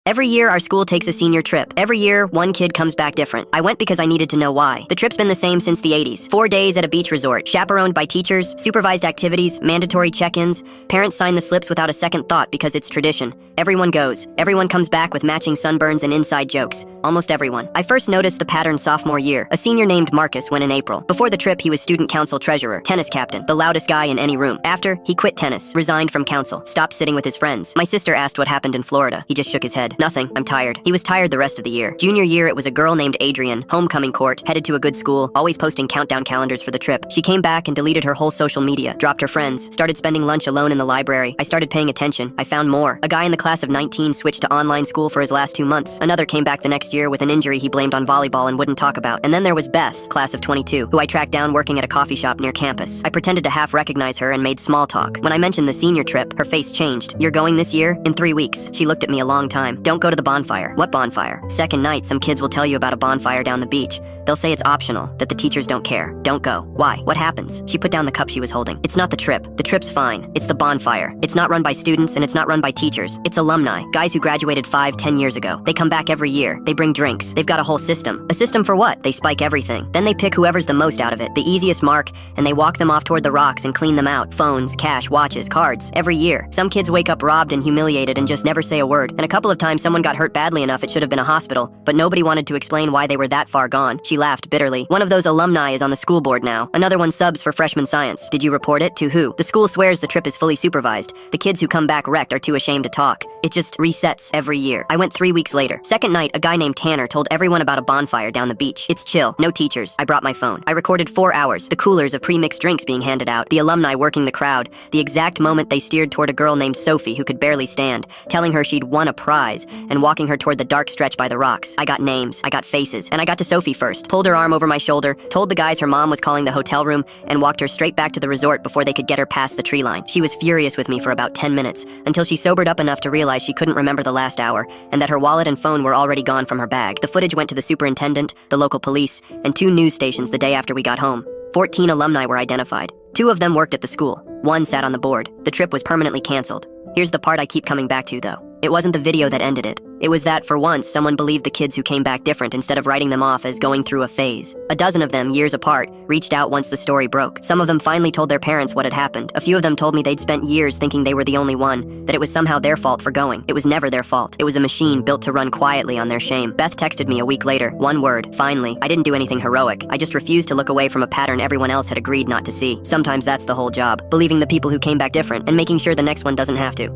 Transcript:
Every year, our school takes a senior trip. Every year, one kid comes back different. I went because I needed to know why. The trip's been the same since the 80s. 4 days at a beach resort, chaperoned by teachers, supervised activities, mandatory check-ins. Parents sign the slips without a second thought because it's tradition. Everyone goes. Everyone comes back with matching sunburns and inside jokes. Almost everyone. I first noticed the pattern sophomore year. A senior named Marcus went in April. Before the trip, he was student council treasurer, tennis captain, the loudest guy in any room. After, he quit tennis, resigned from council, stopped sitting with his friends. My sister asked what happened in Florida. He just shook his head. Nothing, I'm tired. He was tired the rest of the year. Junior year, it was a girl named Adrian, homecoming court, headed to a good school, always posting countdown calendars for the trip. She came back and deleted her whole social media, dropped her friends, started spending lunch alone in the library. I started paying attention. I found more. A guy in the class of 19 switched to online school for his last 2 months. Another came back the next year with an injury he blamed on volleyball and wouldn't talk about. And then there was Beth, class of 22, who I tracked down working at a coffee shop near campus. I pretended to half recognize her and made small talk. When I mentioned the senior trip, her face changed. "You're going this year? In 3 weeks." She looked at me a long time. "Don't go to the bonfire." "What bonfire?" "Second night, some kids will tell you about a bonfire down the beach. They'll say it's optional, that the teachers don't care. Don't go." "Why? What happens?" She put down the cup she was holding. "It's not the trip. The trip's fine. It's the bonfire. It's not run by students and it's not run by teachers. It's alumni, guys who graduated 5-10 years ago. They come back every year. They bring drinks. They've got a whole system. A system for what? They spike everything. Then they pick whoever's the most out of it, the easiest mark, and they walk them off toward the rocks and clean them out. Phones, cash, watches, cards. Every year. Some kids wake up robbed and humiliated and just never say a word. And a couple of times someone got hurt badly enough it should have been a hospital, but nobody wanted to explain why they were that far gone." She laughed bitterly. "One of those alumni is on the school board now. Another one subs for freshman science. Did you report it? To who?" "The school swears the trip is fully supervised. The kids who come back wrecked are too ashamed to talk. It just resets every year." I went 3 weeks later. Second night, a guy named Tanner told everyone about a bonfire down the beach. "It's chill. No teachers." I brought my phone. I recorded 4 hours. The coolers of pre-mixed drinks being handed out. The alumni working the crowd. The exact moment they steered toward a girl named Sophie who could barely stand, telling her she'd won a prize, and walking her toward the dark stretch by the rocks. I got names. I got faces. And I got to Sophie first. Pulled her arm over my shoulder, told the guys her mom was calling the hotel room, and walked her straight back to the resort before they could get her past the tree line. She was furious with me for about 10 minutes, until she sobered up enough to realize she couldn't remember the last hour, and that her wallet and phone were already gone from her bag. The footage went to the superintendent, the local police, and 2 news stations the day after we got home. 14 alumni were identified. 2 of them worked at the school. 1 sat on the board. The trip was permanently canceled. Here's the part I keep coming back to, though. It wasn't the video that ended it. It was that, for once, someone believed the kids who came back different instead of writing them off as going through a phase. A dozen of them, years apart, reached out once the story broke. Some of them finally told their parents what had happened. A few of them told me they'd spent years thinking they were the only one, that it was somehow their fault for going. It was never their fault. It was a machine built to run quietly on their shame. Beth texted me a week later. One word. Finally. I didn't do anything heroic. I just refused to look away from a pattern everyone else had agreed not to see. Sometimes that's the whole job. Believing the people who came back different and making sure the next one doesn't have to.